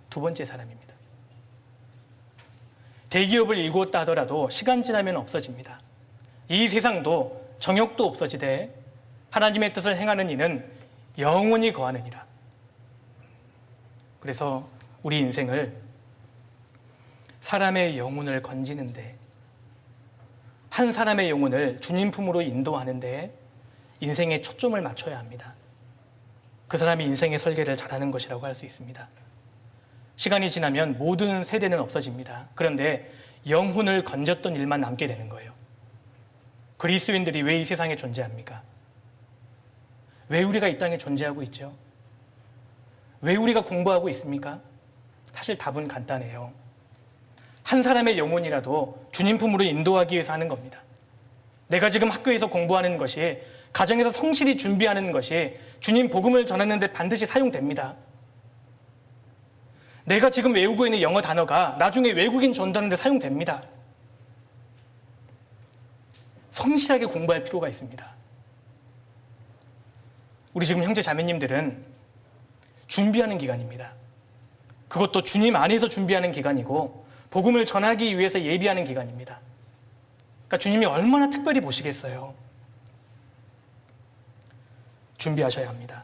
두 번째 사람입니다. 대기업을 일구었다 하더라도 시간 지나면 없어집니다. 이 세상도 정욕도 없어지되 하나님의 뜻을 행하는 이는 영원히 거하느니라. 그래서 우리 인생을 사람의 영혼을 건지는데, 한 사람의 영혼을 주님 품으로 인도하는데 인생에 초점을 맞춰야 합니다. 그 사람이 인생의 설계를 잘하는 것이라고 할 수 있습니다. 시간이 지나면 모든 세대는 없어집니다. 그런데 영혼을 건졌던 일만 남게 되는 거예요. 그리스도인들이 왜 이 세상에 존재합니까? 왜 우리가 이 땅에 존재하고 있죠? 왜 우리가 공부하고 있습니까? 사실 답은 간단해요. 한 사람의 영혼이라도 주님 품으로 인도하기 위해서 하는 겁니다. 내가 지금 학교에서 공부하는 것이, 가정에서 성실히 준비하는 것이 주님 복음을 전하는 데 반드시 사용됩니다. 내가 지금 외우고 있는 영어 단어가 나중에 외국인 전도하는 데 사용됩니다. 성실하게 공부할 필요가 있습니다. 우리 지금 형제 자매님들은 준비하는 기간입니다. 그것도 주님 안에서 준비하는 기간이고 복음을 전하기 위해서 예비하는 기간입니다. 그러니까 주님이 얼마나 특별히 보시겠어요. 준비하셔야 합니다.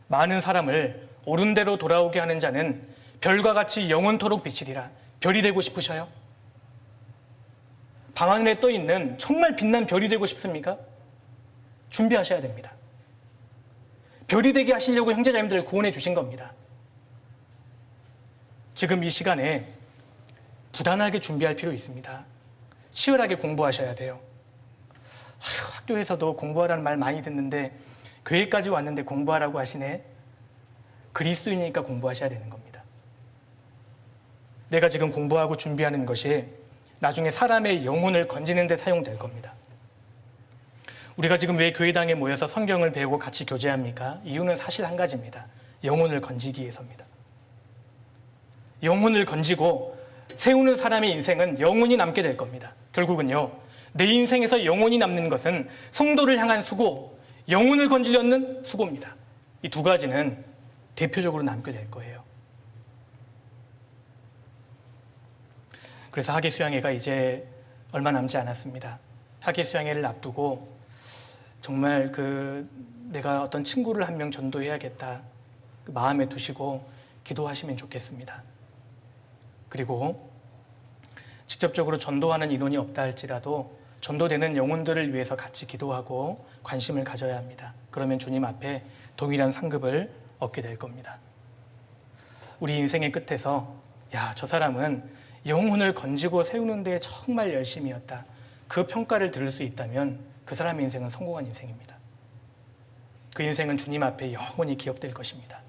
많은 사람을 옳은 대로 돌아오게 하는 자는 별과 같이 영원토록 비치리라. 별이 되고 싶으셔요? 밤하늘에 떠 있는 정말 빛난 별이 되고 싶습니까? 준비하셔야 됩니다. 별이 되게 하시려고 형제자매들을 구원해 주신 겁니다. 지금 이 시간에 부단하게 준비할 필요 있습니다. 치열하게 공부하셔야 돼요. 학교에서도 공부하라는 말 많이 듣는데 교회까지 왔는데 공부하라고 하시네. 그리스도인이니까 공부하셔야 되는 겁니다. 내가 지금 공부하고 준비하는 것이 나중에 사람의 영혼을 건지는 데 사용될 겁니다. 우리가 지금 왜 교회당에 모여서 성경을 배우고 같이 교제합니까? 이유는 사실 한 가지입니다. 영혼을 건지기 위해서입니다. 영혼을 건지고 세우는 사람의 인생은 영원히 남게 될 겁니다. 결국은요, 내 인생에서 영원히 남는 것은 성도를 향한 수고, 영혼을 건지려는 수고입니다. 이 두 가지는 대표적으로 남게 될 거예요. 그래서 학예 수양회가 이제 얼마 남지 않았습니다. 학예 수양회를 앞두고 정말 내가 어떤 친구를 한 명 전도해야겠다 마음에 두시고 기도하시면 좋겠습니다. 그리고 직접적으로 전도하는 인원이 없다 할지라도 전도되는 영혼들을 위해서 같이 기도하고 관심을 가져야 합니다. 그러면 주님 앞에 동일한 상급을 얻게 될 겁니다. 우리 인생의 끝에서 저 사람은 영혼을 건지고 세우는 데 정말 열심이었다, 그 평가를 들을 수 있다면 그 사람의 인생은 성공한 인생입니다. 그 인생은 주님 앞에 영원히 기억될 것입니다.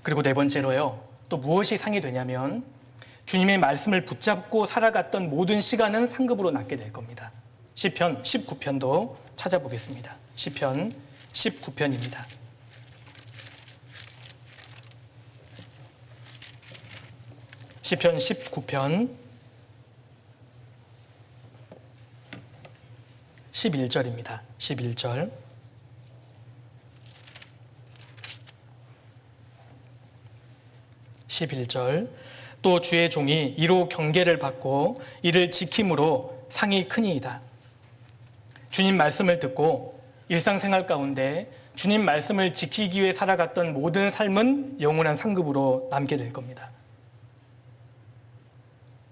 그리고 네 번째로요, 또 무엇이 상이 되냐면 주님의 말씀을 붙잡고 살아갔던 모든 시간은 상급으로 남게 될 겁니다. 시편 19편도 찾아보겠습니다. 시편 19편입니다. 시편 19편 11절입니다. 11절. 또 주의 종이 이로 경계를 받고 이를 지킴으로 상이 크니이다. 주님 말씀을 듣고 일상생활 가운데 주님 말씀을 지키기 위해 살아갔던 모든 삶은 영원한 상급으로 남게 될 겁니다.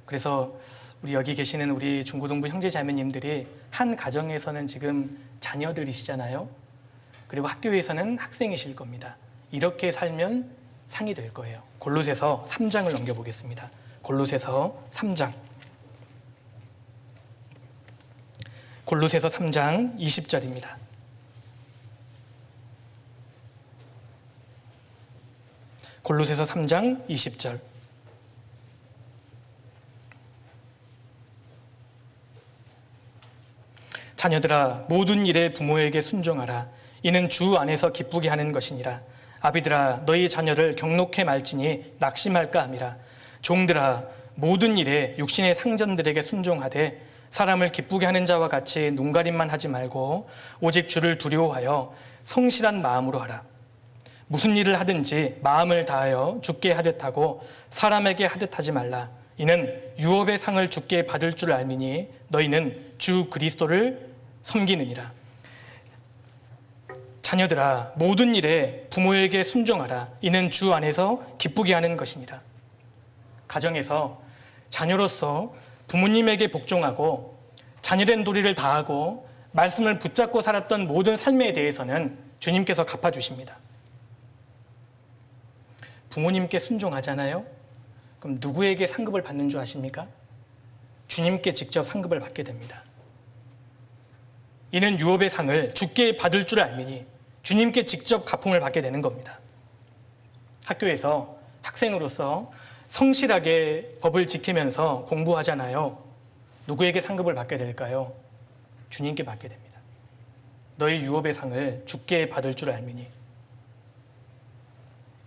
그래서 우리 여기 계시는 우리 중고등부 형제 자매님들이 한 가정에서는 지금 자녀들이시잖아요. 그리고 학교에서는 학생이실 겁니다. 이렇게 살면 상이 될 거예요. 골로새서 3장을 넘겨보겠습니다. 골로새서 3장 골로새서 3장 20절입니다. 골로새서 3장 20절. 자녀들아 모든 일에 부모에게 순종하라. 이는 주 안에서 기쁘게 하는 것이니라. 아비들아 너희 자녀를 경록해 말지니 낙심할까 함이라. 종들아 모든 일에 육신의 상전들에게 순종하되 사람을 기쁘게 하는 자와 같이 눈가림만 하지 말고 오직 주를 두려워하여 성실한 마음으로 하라. 무슨 일을 하든지 마음을 다하여 주께 하듯 하고 사람에게 하듯 하지 말라. 이는 유업의 상을 주께 받을 줄 알미니 너희는 주 그리스도를 섬기느니라. 자녀들아 모든 일에 부모에게 순종하라. 이는 주 안에서 기쁘게 하는 것이니라. 가정에서 자녀로서 부모님에게 복종하고 자녀된 도리를 다하고 말씀을 붙잡고 살았던 모든 삶에 대해서는 주님께서 갚아주십니다. 부모님께 순종하잖아요. 그럼 누구에게 상급을 받는 줄 아십니까? 주님께 직접 상급을 받게 됩니다. 이는 유업의 상을 주께 받을 줄 알미니 주님께 직접 가품을 받게 되는 겁니다. 학교에서 학생으로서 성실하게 법을 지키면서 공부하잖아요. 누구에게 상급을 받게 될까요? 주님께 받게 됩니다. 너희 유업의 상을 주께 받을 줄 알미니.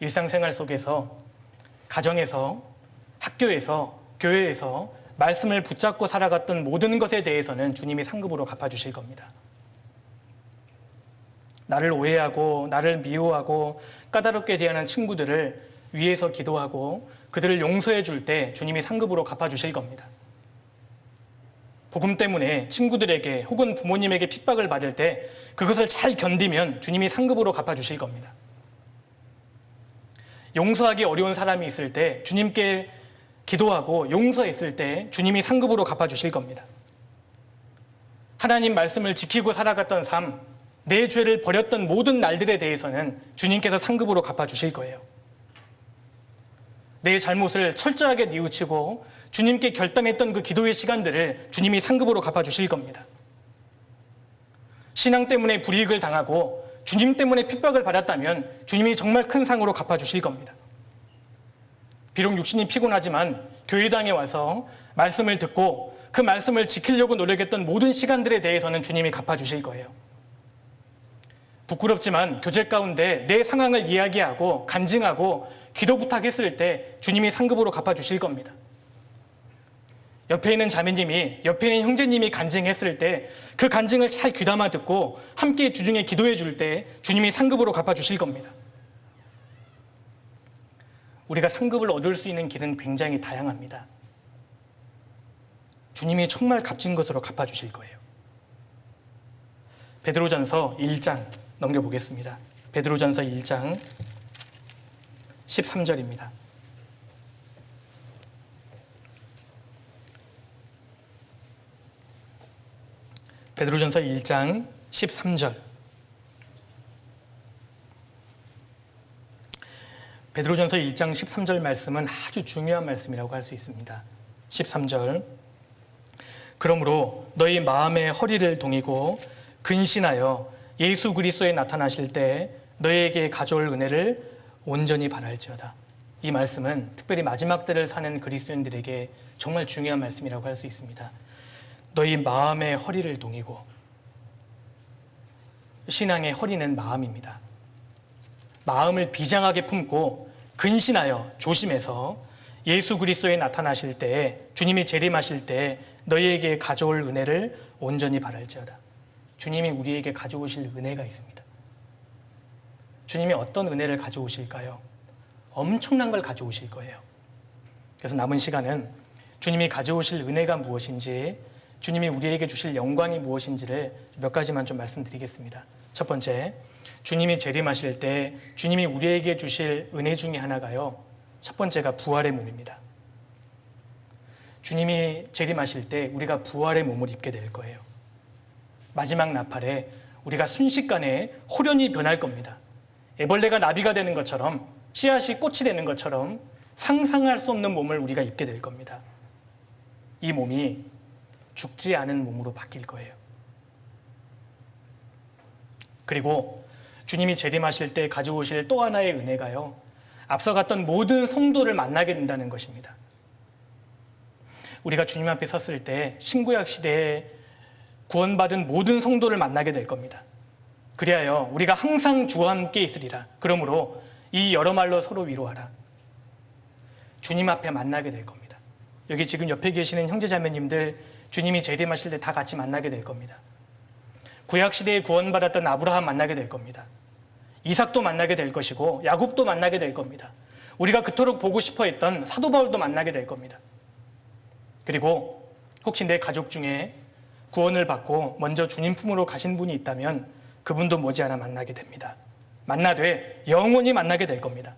일상생활 속에서 가정에서 학교에서 교회에서 말씀을 붙잡고 살아갔던 모든 것에 대해서는 주님이 상급으로 갚아주실 겁니다. 나를 오해하고 나를 미워하고 까다롭게 대하는 친구들을 위해서 기도하고 그들을 용서해 줄 때 주님이 상급으로 갚아주실 겁니다. 복음 때문에 친구들에게 혹은 부모님에게 핍박을 받을 때 그것을 잘 견디면 주님이 상급으로 갚아주실 겁니다. 용서하기 어려운 사람이 있을 때 주님께 기도하고 용서했을 때 주님이 상급으로 갚아주실 겁니다. 하나님 말씀을 지키고 살아갔던 삶, 내 죄를 버렸던 모든 날들에 대해서는 주님께서 상급으로 갚아주실 거예요. 내 잘못을 철저하게 뉘우치고 주님께 결단했던 그 기도의 시간들을 주님이 상급으로 갚아주실 겁니다. 신앙 때문에 불이익을 당하고 주님 때문에 핍박을 받았다면 주님이 정말 큰 상으로 갚아주실 겁니다. 비록 육신이 피곤하지만 교회당에 와서 말씀을 듣고 그 말씀을 지키려고 노력했던 모든 시간들에 대해서는 주님이 갚아주실 거예요. 부끄럽지만 교제 가운데 내 상황을 이야기하고 간증하고 기도 부탁했을 때 주님이 상급으로 갚아주실 겁니다. 옆에 있는 자매님이, 옆에 있는 형제님이 간증했을 때 그 간증을 잘 귀담아 듣고 함께 주중에 기도해 줄 때 주님이 상급으로 갚아주실 겁니다. 우리가 상급을 얻을 수 있는 길은 굉장히 다양합니다. 주님이 정말 값진 것으로 갚아주실 거예요. 베드로전서 1장 넘겨보겠습니다. 베드로전서 1장 13절입니다. 베드로전서 1장 13절. 베드로전서 1장 13절 말씀은 아주 중요한 말씀이라고 할 수 있습니다. 13절. 그러므로 너희 마음의 허리를 동이고 근신하여 예수 그리스도에 나타나실 때 너희에게 가져올 은혜를 온전히 바랄지어다. 이 말씀은 특별히 마지막 때를 사는 그리스도인들에게 정말 중요한 말씀이라고 할 수 있습니다. 너희 마음의 허리를 동이고, 신앙의 허리는 마음입니다. 마음을 비장하게 품고 근신하여 조심해서 예수 그리스도에 나타나실 때, 주님이 재림하실 때 너희에게 가져올 은혜를 온전히 바랄지어다. 주님이 우리에게 가져오실 은혜가 있습니다. 주님이 어떤 은혜를 가져오실까요? 엄청난 걸 가져오실 거예요. 그래서 남은 시간은 주님이 가져오실 은혜가 무엇인지, 주님이 우리에게 주실 영광이 무엇인지를 몇 가지만 좀 말씀드리겠습니다. 첫 번째, 주님이 재림하실 때 주님이 우리에게 주실 은혜 중에 하나가요, 첫 번째가 부활의 몸입니다. 주님이 재림하실 때 우리가 부활의 몸을 입게 될 거예요. 마지막 나팔에 우리가 순식간에 호련히 변할 겁니다. 애벌레가 나비가 되는 것처럼, 씨앗이 꽃이 되는 것처럼 상상할 수 없는 몸을 우리가 입게 될 겁니다. 이 몸이 죽지 않은 몸으로 바뀔 거예요. 그리고 주님이 재림하실 때 가져오실 또 하나의 은혜가요, 앞서 갔던 모든 성도를 만나게 된다는 것입니다. 우리가 주님 앞에 섰을 때 신구약 시대에 구원받은 모든 성도를 만나게 될 겁니다. 그리하여 우리가 항상 주와 함께 있으리라. 그러므로 이 여러 말로 서로 위로하라. 주님 앞에 만나게 될 겁니다. 여기 지금 옆에 계시는 형제자매님들, 주님이 재림하실 때 다 같이 만나게 될 겁니다. 구약시대에 구원받았던 아브라함 만나게 될 겁니다. 이삭도 만나게 될 것이고 야곱도 만나게 될 겁니다. 우리가 그토록 보고 싶어 했던 사도 바울도 만나게 될 겁니다. 그리고 혹시 내 가족 중에 구원을 받고 먼저 주님 품으로 가신 분이 있다면 그분도 머지않아 만나게 됩니다. 만나되 영원히 만나게 될 겁니다.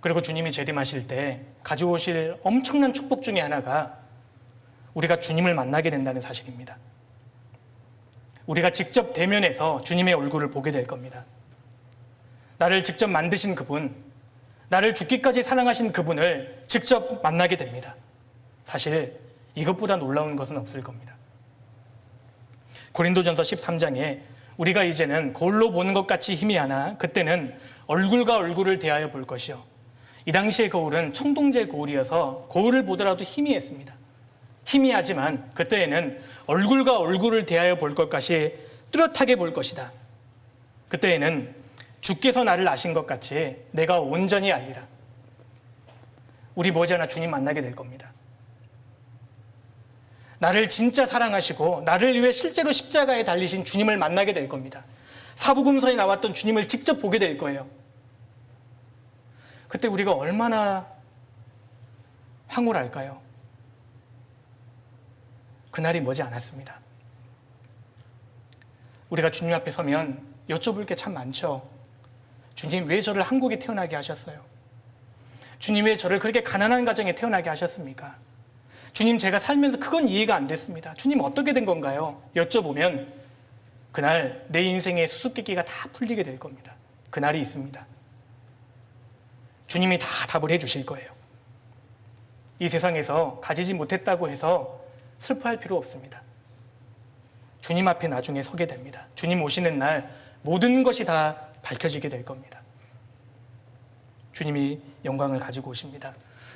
그리고 주님이 재림하실 때 가져오실 엄청난 축복 중에 하나가 우리가 주님을 만나게 된다는 사실입니다. 우리가 직접 대면해서 주님의 얼굴을 보게 될 겁니다. 나를 직접 만드신 그분, 나를 죽기까지 사랑하신 그분을 직접 만나게 됩니다. 사실 이것보다 놀라운 것은 없을 겁니다. 고린도전서 13장에 우리가 이제는 거울로 보는 것 같이 희미하나 그때는 얼굴과 얼굴을 대하여 볼 것이요. 이 당시의 거울은 청동제 거울이어서 거울을 보더라도 희미했습니다. 희미하지만 그때에는 얼굴과 얼굴을 대하여 볼 것 같이 뚜렷하게 볼 것이다. 그때에는 주께서 나를 아신 것 같이 내가 온전히 알리라. 우리 머지않아 주님 만나게 될 겁니다. 나를 진짜 사랑하시고 나를 위해 실제로 십자가에 달리신 주님을 만나게 될 겁니다. 사복음서에 나왔던 주님을 직접 보게 될 거예요. 그때 우리가 얼마나 황홀할까요? 그날이 머지 않았습니다. 우리가 주님 앞에 서면 여쭤볼 게 참 많죠. 주님, 왜 저를 한국에 태어나게 하셨어요? 주님, 왜 저를 그렇게 가난한 가정에 태어나게 하셨습니까? 주님, 제가 살면서 그건 이해가 안 됐습니다. 주님, 어떻게 된 건가요? 여쭤보면 그날 내 인생의 수수께끼가 다 풀리게 될 겁니다. 그날이 있습니다. 주님이 다 답을 해주실 거예요. 이 세상에서 가지지 못했다고 해서 슬퍼할 필요 없습니다. 주님 앞에 나중에 서게 됩니다. 주님 오시는 날 모든 것이 다 밝혀지게 될 겁니다. 주님이 영광을 가지고 오십니다.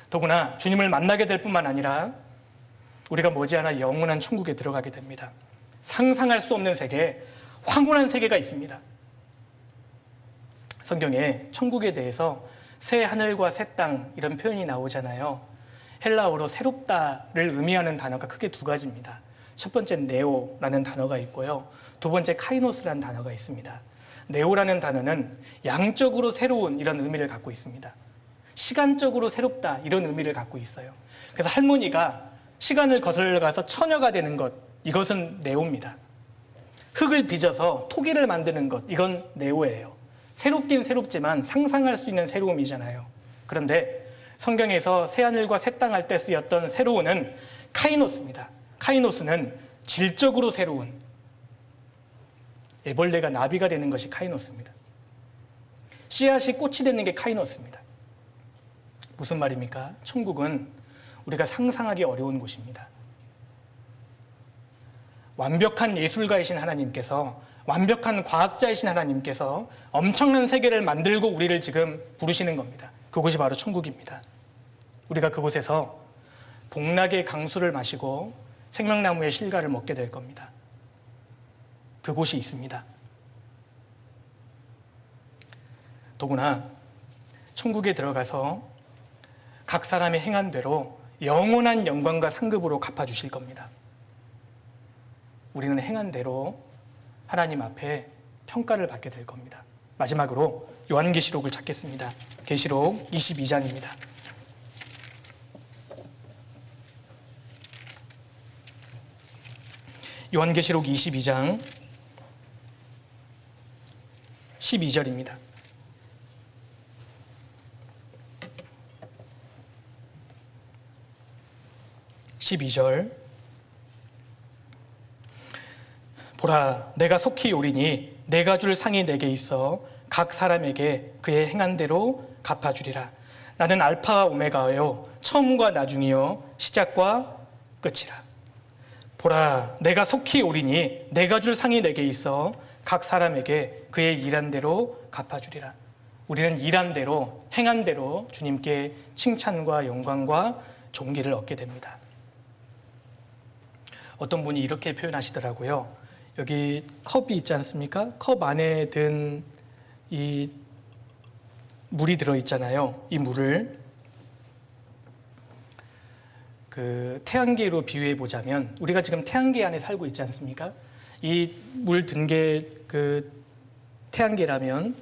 더구나 주님을 만나게 될 뿐만 아니라 우리가 머지않아 영원한 천국에 들어가게 됩니다. 상상할 수 없는 세계, 황홀한 세계가 있습니다. 성경에 천국에 대해서 새 하늘과 새 땅 이런 표현이 나오잖아요. 헬라어로 새롭다를 의미하는 단어가 크게 두 가지입니다. 첫 번째 네오라는 단어가 있고요. 두 번째 카이노스라는 단어가 있습니다. 네오라는 단어는 양적으로 새로운 이런 의미를 갖고 있습니다. 시간적으로 새롭다 이런 의미를 갖고 있어요. 그래서 할머니가 시간을 거슬러가서 처녀가 되는 것, 이것은 네오입니다. 흙을 빚어서 토기를 만드는 것, 이건 네오예요. 새롭긴 새롭지만 상상할 수 있는 새로움이잖아요. 그런데 성경에서 새하늘과 새 땅 할 때 쓰였던 새로운은 카이노스입니다. 카이노스는 질적으로 새로운, 애벌레가 나비가 되는 것이 카이노스입니다. 씨앗이 꽃이 되는 게 카이노스입니다. 무슨 말입니까? 천국은 우리가 상상하기 어려운 곳입니다. 완벽한 예술가이신 하나님께서, 완벽한 과학자이신 하나님께서 엄청난 세계를 만들고 우리를 지금 부르시는 겁니다. 그곳이 바로 천국입니다. 우리가 그곳에서 복락의 강수를 마시고 생명나무의 실과를 먹게 될 겁니다. 그곳이 있습니다. 더구나 천국에 들어가서 각 사람의 행한 대로 영원한 영광과 상급으로 갚아주실 겁니다. 우리는 행한 대로 하나님 앞에 평가를 받게 될 겁니다. 마지막으로 요한계시록을 찾겠습니다. 계시록 22장입니다. 요한계시록 22장 12절입니다. 보라, 내가 속히 오리니 내가 줄 상이 내게 있어 각 사람에게 그의 행한 대로 갚아주리라. 나는 알파와 오메가요 처음과 나중이요 시작과 끝이라. 보라, 내가 속히 오리니 내가 줄 상이 내게 있어 각 사람에게 그의 일한 대로 갚아주리라. 우리는 일한 대로, 행한 대로 주님께 칭찬과 영광과 존귀를 얻게 됩니다. 어떤 분이 이렇게 표현하시더라고요. 여기 컵이 있지 않습니까? 컵 안에 든 이 물이 들어있잖아요. 이 물을 그 태양계로 비유해 보자면, 우리가 지금 태양계 안에 살고 있지 않습니까? 이 물 든 게 그 태양계라면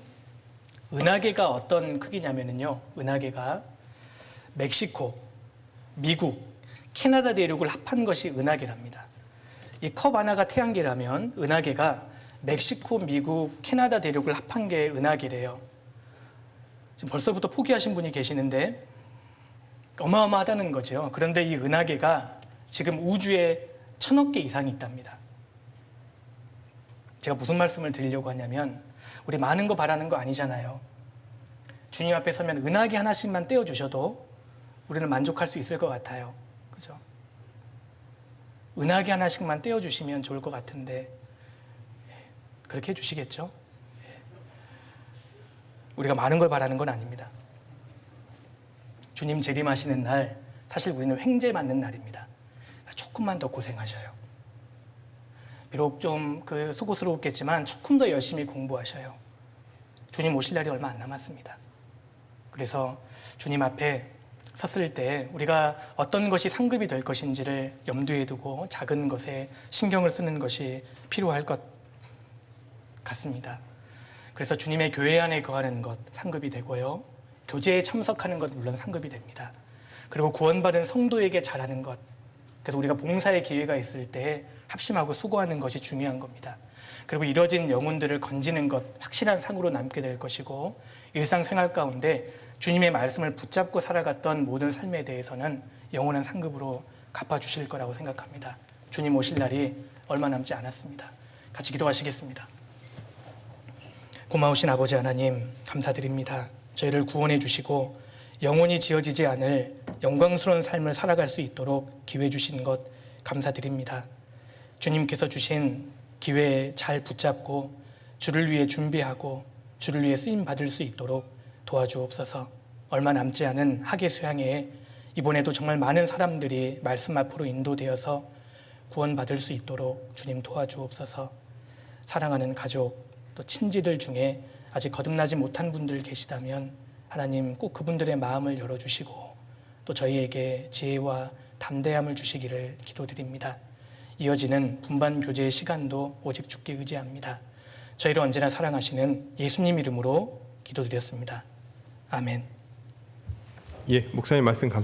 은하계가 어떤 크기냐면요, 은하계가 멕시코, 미국, 캐나다 대륙을 합한 것이 은하계랍니다. 이 컵 하나가 태양계라면 은하계가 멕시코, 미국, 캐나다 대륙을 합한 게 은하계래요. 지금 벌써부터 포기하신 분이 계시는데 어마어마하다는 거죠. 그런데 이 은하계가 지금 우주에 1000억 개 이상이 있답니다. 제가 무슨 말씀을 드리려고 하냐면, 우리 많은 거 바라는 거 아니잖아요. 주님 앞에 서면 은하계 하나씩만 떼어주셔도 우리는 만족할 수 있을 것 같아요. 그죠? 은하계 하나씩만 떼어주시면 좋을 것 같은데 그렇게 해주시겠죠? 우리가 많은 걸 바라는 건 아닙니다. 주님 재림하시는 날, 사실 우리는 횡재 맞는 날입니다. 조금만 더 고생하셔요. 비록 좀 속옷스러웠겠지만 조금 더 열심히 공부하셔요. 주님 오실 날이 얼마 안 남았습니다. 그래서 주님 앞에 섰을 때 우리가 어떤 것이 상급이 될 것인지를 염두에 두고 작은 것에 신경을 쓰는 것이 필요할 것 같습니다. 그래서 주님의 교회 안에 거하는 것 상급이 되고요, 교제에 참석하는 것 물론 상급이 됩니다. 그리고 구원받은 성도에게 잘하는 것, 그래서 우리가 봉사의 기회가 있을 때 합심하고 수고하는 것이 중요한 겁니다. 그리고 이뤄진 영혼들을 건지는 것, 확실한 상으로 남게 될 것이고, 일상생활 가운데 주님의 말씀을 붙잡고 살아갔던 모든 삶에 대해서는 영원한 상급으로 갚아주실 거라고 생각합니다. 주님 오실 날이 얼마 남지 않았습니다. 같이 기도하시겠습니다. 고마우신 아버지 하나님, 감사드립니다. 저희를 구원해 주시고 영원히 지어지지 않을 영광스러운 삶을 살아갈 수 있도록 기회 주신 것 감사드립니다. 주님께서 주신 기회에 잘 붙잡고 주를 위해 준비하고 주를 위해 쓰임 받을 수 있도록 도와주옵소서. 얼마 남지 않은 학예 수양회에 이번에도 정말 많은 사람들이 말씀 앞으로 인도되어서 구원받을 수 있도록 주님 도와주옵소서. 사랑하는 가족, 또 친지들 중에 아직 거듭나지 못한 분들 계시다면 하나님 꼭 그분들의 마음을 열어주시고 또 저희에게 지혜와 담대함을 주시기를 기도드립니다. 이어지는 분반 교제의 시간도 오직 주께 의지합니다. 저희를 언제나 사랑하시는 예수님 이름으로 기도드렸습니다. 아멘. 예, 목사님 말씀 감사합니다.